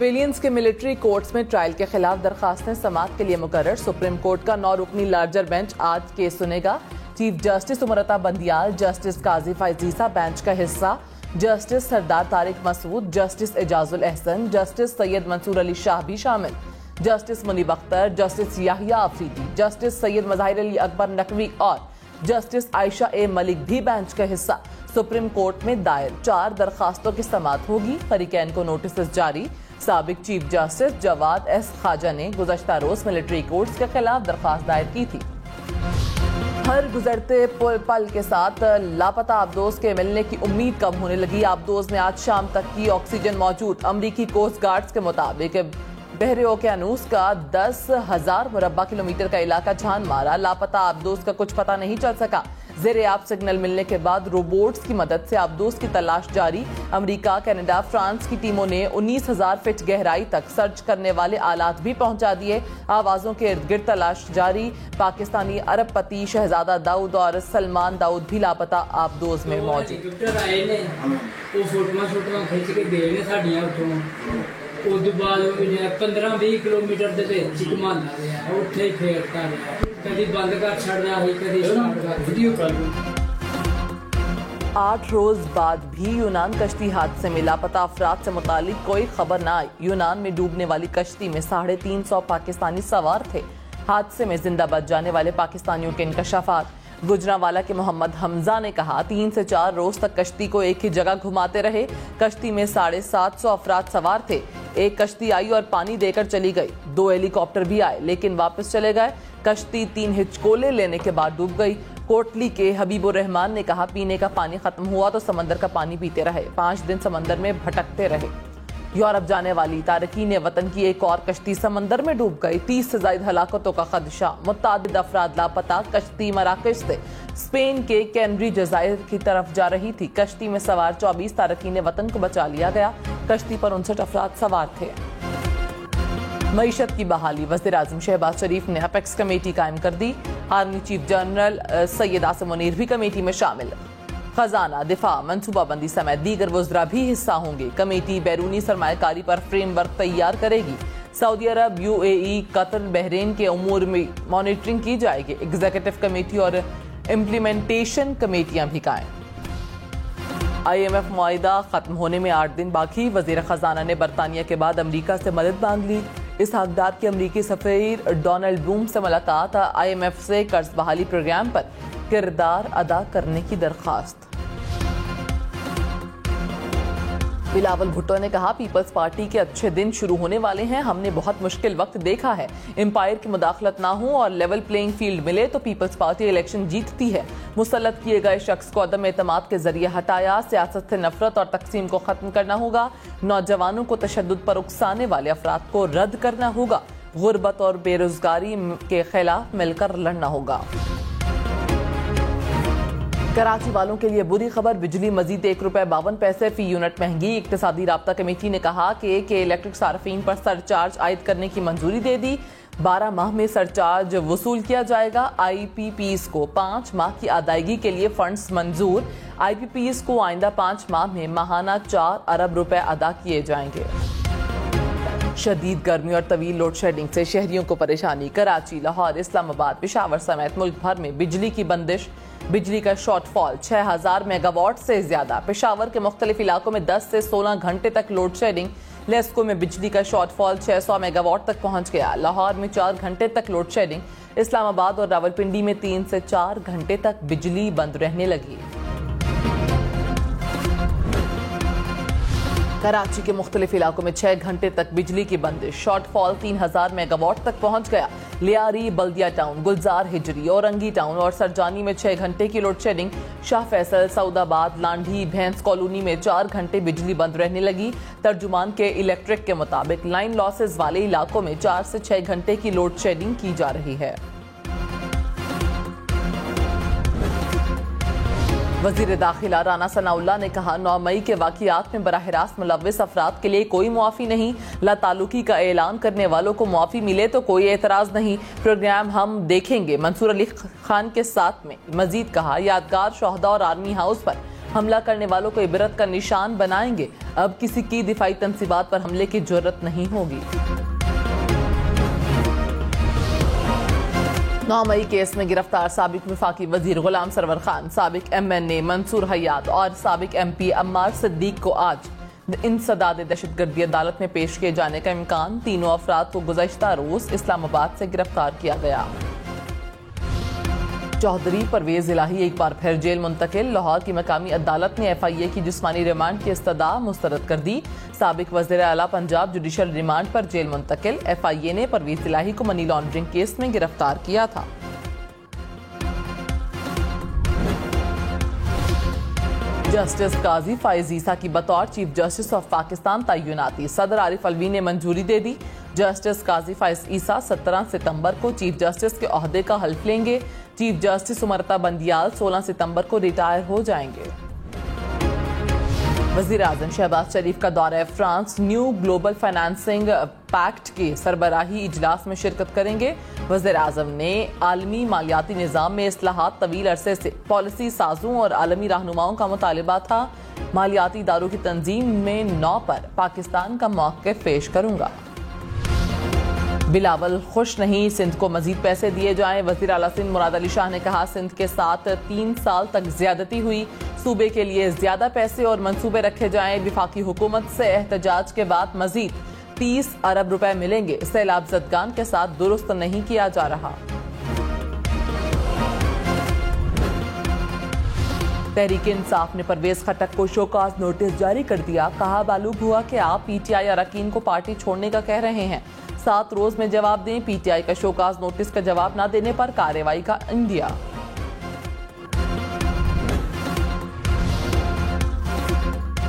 Civilians کے military courts میں trial کے خلاف درخواستیں سماعت کے لیے مقرر. سپریم کورٹ کا 9 رکنی لارجر بینچ آج کیس سنے گا. Chief justice Umar Ata Bandial, justice Qazi Faez Isa bench کا حصہ، justice Sardar Tariq Masood, justice Ijaz ul Ahsan, justice Syed Mansoor Ali Shah بھی شامل، justice Munib Akhtar, justice Yahya Afridi, justice Syed Mazahar Ali Akbar Naqvi اور جسٹس عائشہ اے ملک بھی بینچ کا حصہ. سپریم کورٹ میں دائر 4 درخواستوں کی سماعت ہوگی. فریقین کو نوٹسز جاری. سابق چیف جسٹس جواد ایس خواجہ نے گزشتہ روز ملٹری کورٹس کے خلاف درخواست دائر کی تھی. ہر گزرتے پل کے ساتھ لاپتہ آبدوز کے ملنے کی امید کم ہونے لگی. آبدوز میں آج شام تک کی آکسیجن موجود. امریکی کوسٹ گارڈز کے مطابق بحر اوقیانوس کا 10,000 مربع کلومیٹر کا علاقہ چھان مارا. لاپتہ آبدوز کا کچھ پتہ نہیں چل سکا. زیر آب سگنل ملنے کے بعد روبوٹس کی مدد سے آبدوز کی تلاش جاری. امریکہ، کینیڈا، فرانس کی ٹیموں نے 19,000 فٹ گہرائی تک سرچ کرنے والے آلات بھی پہنچا دیے. آوازوں کے ارد گرد تلاش جاری. پاکستانی ارب پتی شہزادہ داؤد اور سلمان داؤد بھی لاپتہ آبدوز میں موجود. ادو بعد 15-20 کلومیٹر دے وچ گھماندا رہیا، اوتھے ہی پھیرتا رہیا، کدی بند کر چھڑدا سی، کدی سٹارٹ کر ویڈیو کال. 8 روز بعد بھی یونان کشتی حادثے میں لاپتہ افراد سے متعلق کوئی خبر نہ آئی. یونان میں ڈوبنے والی کشتی میں 350 پاکستانی سوار تھے. حادثے میں زندہ بچ جانے والے پاکستانیوں کے انکشافات. گجرانوالہ کے محمد حمزہ نے کہا 3 سے 4 روز تک کشتی کو ایک ہی جگہ گھماتے رہے. کشتی میں 750 افراد سوار تھے. ایک کشتی آئی اور پانی دے کر چلی گئی. 2 ہیلی کاپٹر بھی آئے لیکن واپس چلے گئے. کشتی 3 ہچکولے لینے کے بعد ڈوب گئی. کوٹلی کے حبیب الرحمان نے کہا پینے کا پانی ختم ہوا تو سمندر کا پانی پیتے رہے. 5 دن سمندر میں بھٹکتے رہے. یورپ جانے والی تارکین وطن کی ایک اور کشتی سمندر میں ڈوب گئی. 30 سے زائد ہلاکتوں کا خدشہ. متعدد افراد لاپتہ. کشتی مراکش سے اسپین کے کینری جزائر کی طرف جا رہی تھی. کشتی میں سوار 24 تارکین وطن کو بچا لیا گیا. کشتی پر 59 افراد سوار تھے. معیشت کی بحالی. وزیر اعظم شہباز شریف نے اپیکس کمیٹی قائم کر دی. Army chief general Syed Asim Munir بھی کمیٹی میں شامل. خزانہ، دفاع، منصوبہ بندی سمیت دیگر وزراء بھی حصہ ہوں گے. کمیٹی بیرونی سرمایہ کاری پر فریم ورک تیار کرے گی. سعودی عرب، UAE، قطر، بحرین کے امور میں مانیٹرنگ کی جائے گی. ایگزیکٹو کمیٹی اور امپلیمنٹیشن کمیٹیاں بھی قائم. IMF معاہدہ ختم ہونے میں 8 دن باقی. وزیر خزانہ نے برطانیہ کے بعد امریکہ سے مدد مانگ لی. اسحاق ڈار کی امریکی سفیر ڈونلڈ بلوم سے ملاقات. IMF سے قرض بحالی پروگرام پر کردار ادا کرنے کی درخواست. بلاول بھٹو نے کہا پیپلز پارٹی کے اچھے دن شروع ہونے والے ہیں. ہم نے بہت مشکل وقت دیکھا ہے. امپائر کی مداخلت نہ ہو اور لیول پلینگ فیلڈ ملے تو پیپلز پارٹی الیکشن جیتتی ہے. مسلط کیے گئے شخص کو عدم اعتماد کے ذریعے ہٹایا. سیاست سے نفرت اور تقسیم کو ختم کرنا ہوگا. نوجوانوں کو تشدد پر اکسانے والے افراد کو رد کرنا ہوگا. غربت اور بے روزگاری کے خلاف مل کر لڑنا ہوگا. کراچی والوں کے لیے بری خبر. بجلی مزید ₹1.52 فی یونٹ مہنگی. اقتصادی رابطہ کمیٹی نے کہا کہ الیکٹرک صارفین پر سرچارج عائد کرنے کی منظوری دے دی. 12 ماہ میں سرچارج وصول کیا جائے گا. IPPs کو 5 ماہ کی ادائیگی کے لیے فنڈز منظور. IPPs کو آئندہ 5 ماہ میں ماہانہ 4 ارب روپے ادا کیے جائیں گے. شدید گرمی اور طویل لوڈ شیڈنگ سے شہریوں کو پریشانی. کراچی، لاہور، اسلام آباد، پشاور سمیت ملک بھر میں بجلی کی بندش. بجلی کا شارٹ فال 6,000 میگا واٹ سے زیادہ. پشاور کے مختلف علاقوں میں 10 سے 16 گھنٹے تک لوڈ شیڈنگ. لیسکو میں بجلی کا شارٹ فال 600 میگا واٹ تک پہنچ گیا. لاہور میں 4 گھنٹے تک لوڈ شیڈنگ. اسلام آباد اور راولپنڈی میں 3 سے 4 گھنٹے تک بجلی بند رہنے لگی. کراچی کے مختلف علاقوں میں 6 گھنٹے تک بجلی کی بندش. شارٹ فال 3,000 میگا واٹ تک پہنچ گیا. لیاری، بلدیہ ٹاؤن، گلزار ہجری، اورنگی ٹاؤن اور سرجانی میں 6 گھنٹے کی لوڈ شیڈنگ. شاہ فیصل، سعود آباد، لانڈھی، بھینس کالونی میں 4 گھنٹے بجلی بند رہنے لگی. ترجمان کے الیکٹرک کے مطابق لائن لاسز والے علاقوں میں 4 سے 6 گھنٹے کی لوڈ شیڈنگ کی جا رہی ہے. وزیر داخلہ رانا ثناء اللہ نے کہا 9 مئی کے واقعات میں براہ راست ملوث افراد کے لیے کوئی معافی نہیں. لا تعلقی کا اعلان کرنے والوں کو معافی ملے تو کوئی اعتراض نہیں. پروگرام ہم دیکھیں گے. منصور علی خان کے ساتھ میں مزید کہا یادگار شہداء اور آرمی ہاؤس پر حملہ کرنے والوں کو عبرت کا نشان بنائیں گے، اب کسی کی دفاعی تنصیبات پر حملے کی جرأت نہیں ہوگی۔ 9 مئی کیس میں گرفتار سابق وفاقی وزیر غلام سرور خان، سابق MNA منصور حیات اور سابق MP عمار صدیق کو آج انسداد دہشت گردی عدالت میں پیش کیے جانے کا امکان۔ تینوں افراد کو گزشتہ روز اسلام آباد سے گرفتار کیا گیا۔ چودھری پرویز الہی ایک بار پھر جیل منتقل، لاہور کی مقامی عدالت نے FIA کی جسمانی ریمانڈ کی استدعا مسترد کر دی۔ سابق وزیر اعلیٰ پنجاب جوڈیشل ریمانڈ پر جیل منتقل، FIA نے پرویز الہی کو منی لانڈرنگ کیس میں گرفتار کیا تھا۔ جسٹس قاضی فائز عیسیٰ کی بطور چیف جسٹس آف پاکستان تعیناتی، صدر عارف الوی نے منظوری دے دی۔ جسٹس قاضی فائز عیسیٰ 17 ستمبر کو چیف جسٹس کے عہدے کا حلف لیں گے۔ چیف جسٹس امرتا بندیال 16 ستمبر کو ریٹائر ہو جائیں گے۔ وزیر اعظم شہباز شریف کا دورہ France, new global financing packet کے سربراہی اجلاس میں شرکت کریں گے۔ وزیر اعظم نے عالمی مالیاتی نظام میں اصلاحات طویل عرصے سے پالیسی سازوں اور عالمی رہنماؤں کا مطالبہ تھا۔ مالیاتی اداروں کی تنظیم میں 9 پر پاکستان کا موقف پیش کروں گا۔ بلاول خوش نہیں، سندھ کو مزید پیسے دیے جائیں۔ وزیر اعلیٰ سندھ مراد علی شاہ نے کہا سندھ کے ساتھ 3 سال تک زیادتی ہوئی، صوبے کے لیے زیادہ پیسے اور منصوبے رکھے جائیں۔ وفاقی حکومت سے احتجاج کے بعد مزید 30 ارب روپے ملیں گے، سیلاب زدگان کے ساتھ درست نہیں کیا جا رہا۔ تحریک انصاف نے پرویز خٹک کو شوکاز نوٹس جاری کر دیا، کہا معلوم ہوا کہ آپ PTI اراکین کو پارٹی چھوڑنے کا کہہ رہے ہیں، 7 روز میں جواب دیں۔ PTI کا شوکاز نوٹس کا جواب نہ دینے پر کارروائی کا عندیہ۔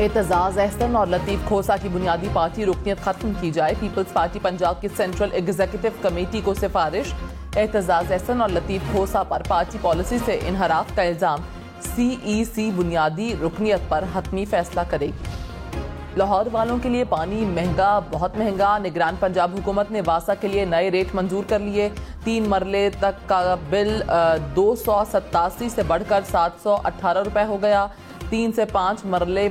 اعتزاز احسن اور لطیف کھوسا کی بنیادی پارٹی رکنیت ختم کی جائے، پیپلز پارٹی پنجاب کی سینٹرل ایگزیکٹو کمیٹی کو سفارش۔ اعتزاز احسن اور لطیف کھوسا پر پارٹی پالیسی سے انحراف کا الزام، CEC بنیادی رکنیت پر حتمی فیصلہ کرے گی۔ لاہور والوں کے لیے پانی مہنگا، بہت مہنگا، نگران پنجاب حکومت نے واسا کے لیے نئے ریٹ منظور کر لیے۔ 3 مرلے تک کا بل 287 سے بڑھ کر 718 روپے ہو گیا۔ 3 سے 5 مرلے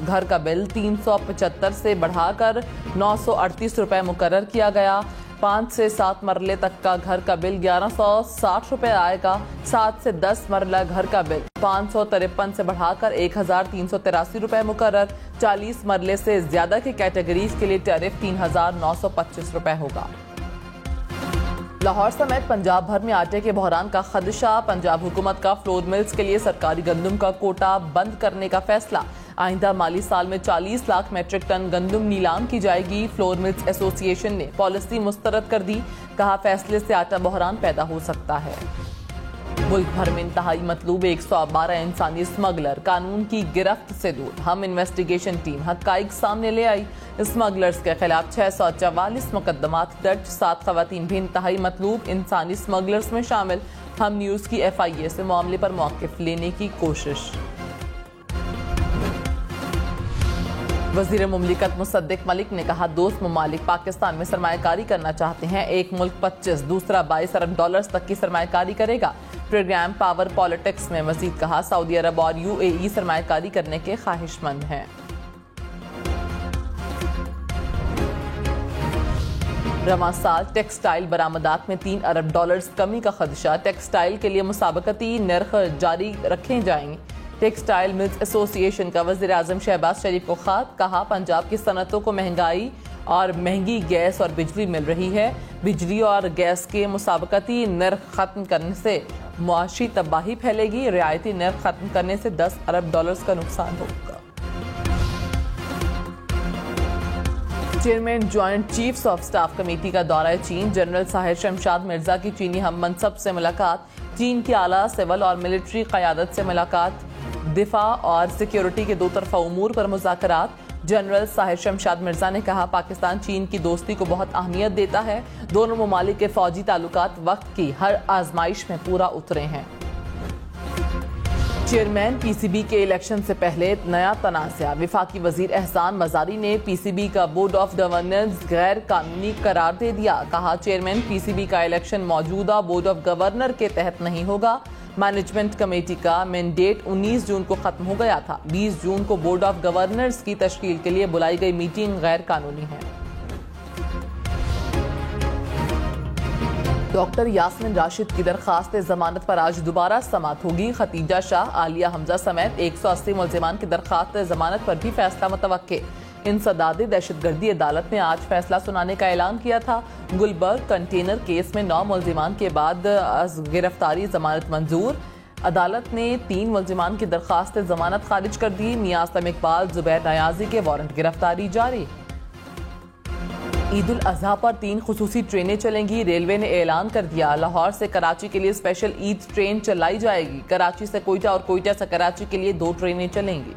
گھر کا بل 375 سے بڑھا کر 938 روپے مقرر کیا گیا۔ 5 سے 7 مرلے تک کا گھر کا بل 1160 روپے آئے گا۔ 7 سے 10 مرلہ گھر کا بل 553 سے بڑھا کر 1383 روپے مقرر۔ 40 مرلے سے زیادہ کی کیٹیگریز کے لیے ٹیرف 3925 روپے ہوگا۔ لاہور سمیت پنجاب بھر میں آٹے کے بحران کا خدشہ، پنجاب حکومت کا فلور ملز کے لیے سرکاری گندم کا کوٹا بند کرنے کا فیصلہ۔ آئندہ مالی سال میں 40 لاکھ میٹرک ٹن گندم نیلام کی جائے گی۔ فلور ملز ایسوسی ایشن نے پالیسی مسترد کر دی، کہا فیصلے سے آٹا بحران پیدا ہو سکتا ہے۔ ملک بھر میں انتہائی مطلوب 112 انسانی اسمگلر قانون کی گرفت سے دور، ہم انویسٹیگیشن ٹیم حقائق سامنے لے آئی۔ اسمگلرز کے خلاف 644 مقدمات درج، 7 خواتین بھی انتہائی مطلوب انسانی اسمگلرز میں شامل۔ ہم نیوز کی FIA سے معاملے پر موقف لینے کی کوشش۔ وزیر مملکت مصدق ملک نے کہا دوست ممالک پاکستان میں سرمایہ کاری کرنا چاہتے ہیں، ایک ملک 25 دوسرا 22 ارب ڈالرز تک کی سرمایہ کاری کرے گا۔ پروگرام پاور پالیٹکس میں مزید کہا سعودی عرب اور UAE سرمایہ کاری کرنے کے خواہش مند ہیں۔ رواں سال ٹیکسٹائل برآمدات میں 3 ارب ڈالرز کمی کا خدشہ، ٹیکسٹائل کے لیے مسابقتی نرخ جاری رکھے جائیں گے۔ ٹیکسٹائل ملز ایسوسی ایشن کا وزیر اعظم شہباز شریف کو خط، کہا پنجاب کی صنعتوں کو مہنگائی اور مہنگی گیس اور بجلی مل رہی ہے، بجلی اور گیس کے مسابقتی نرخ ختم کرنے سے معاشی تباہی پھیلے گی، رعایتی نرخ ختم کرنے سے 10 ارب ڈالرز کا نقصان ہوگا۔ Chairman joint chiefs of staff committee کا دورہ چین، جنرل ساحر شمشاد مرزا کی چینی ہم منصب سے ملاقات، چین کی اعلیٰ سول اور ملٹری قیادت سے ملاقات، دفاع اور سیکیورٹی کے 2 طرفہ امور پر مذاکرات۔ جنرل ساحر شمشاد مرزا نے کہا پاکستان چین کی دوستی کو بہت اہمیت دیتا ہے، دونوں ممالک کے فوجی تعلقات وقت کی ہر آزمائش میں پورا اترے ہیں۔ چیئرمین PCB کے الیکشن سے پہلے نیا تنازع، وفاقی وزیر احسان مزاری نے PCB کا بورڈ آف گورننس غیر قانونی قرار دے دیا، کہا چیئرمین PCB کا الیکشن موجودہ بورڈ آف گورنر کے تحت نہیں ہوگا، مینجمنٹ کمیٹی کا مینڈیٹ 19 جون کو ختم ہو گیا تھا۔ 20 جون کو بورڈ آف گورنرز کی تشکیل کے لیے بلائی گئی میٹنگ غیر قانونی ہے۔ ڈاکٹر یاسمین راشد کی درخواست ضمانت پر آج دوبارہ سماعت ہوگی۔ ختیجہ شاہ، عالیہ حمزہ سمیت 180 ملزمان کی درخواست ضمانت پر بھی فیصلہ متوقع۔ انسداد دہشت گردی عدالت نے آج فیصلہ سنانے کا اعلان کیا تھا۔ گلبرگ کنٹینر کیس میں 9 ملزمان کے بعد گرفتاری ضمانت منظور۔ عدالت نے 3 ملزمان کی درخواست ضمانت خارج کر دی۔ میاں اسلم اقبال، زبیر نیازی کے وارنٹ گرفتاری جاری۔ عید الاضحیٰ پر 3 خصوصی ٹرینیں چلیں گی۔ ریلوے نے اعلان کر دیا لاہور سے کراچی کے لیے اسپیشل عید ٹرین چلائی جائے گی۔ کراچی سے کوئٹہ اور کوئٹہ سے کراچی کے لیے 2 ٹرینیں چلیں گی۔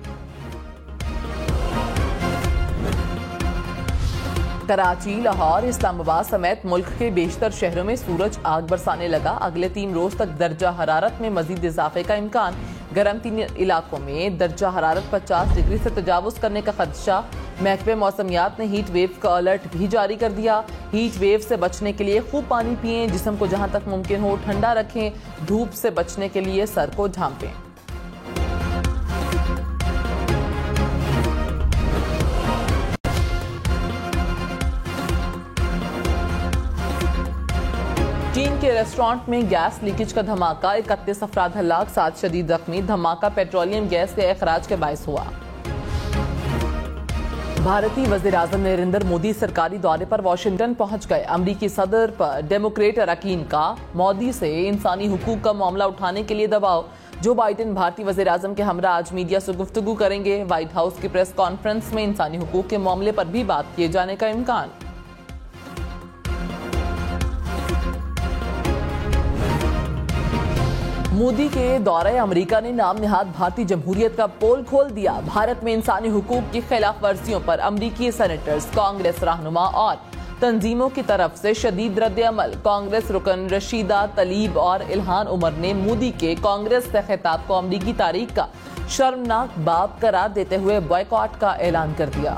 کراچی، لاہور، اسلام آباد سمیت ملک کے بیشتر شہروں میں سورج آگ برسانے لگا۔ اگلے 3 روز تک درجہ حرارت میں مزید اضافے کا امکان۔ گرم 3 علاقوں میں درجہ حرارت 50 ڈگری سے تجاوز کرنے کا خدشہ۔ محکمہ موسمیات نے ہیٹ ویو کا الرٹ بھی جاری کر دیا۔ ہیٹ ویو سے بچنے کے لیے خوب پانی پئیں، جسم کو جہاں تک ممکن ہو ٹھنڈا رکھیں، دھوپ سے بچنے کے لیے سر کو ڈھانپیں۔ چین کے ریسٹورانٹ میں گیس لیکیج کا دھماکہ، 31 افراد ہلاک، 7 شدید زخمی۔ دھماکہ پیٹرولیم گیس کے اخراج کے باعث ہوا۔ بھارتی وزیر اعظم نریندر مودی سرکاری دورے پر واشنگٹن پہنچ گئے۔ امریکی صدر پر ڈیموکریٹ اراکین کا مودی سے انسانی حقوق کا معاملہ اٹھانے کے لیے دباؤ۔ جو بائیڈن بھارتی وزیر اعظم کے ہمراہ آج میڈیا سے گفتگو کریں گے۔ وائٹ ہاؤس کی پریس کانفرنس میں انسانی حقوق کے معاملے پر بھی بات کیے جانے کا امکان۔ مودی کے دورہ امریکہ نے نام نہاد بھارتی جمہوریت کا پول کھول دیا۔ بھارت میں انسانی حقوق کی خلاف ورزیوں پر امریکی سینیٹرز، کانگریس رہنما اور تنظیموں کی طرف سے شدید رد عمل۔ کانگریس رکن رشیدہ طلیب اور الہان عمر نے مودی کے کانگریس سے خطاب کو امریکی تاریخ کا شرمناک باب قرار دیتے ہوئے بائیکاٹ کا اعلان کر دیا۔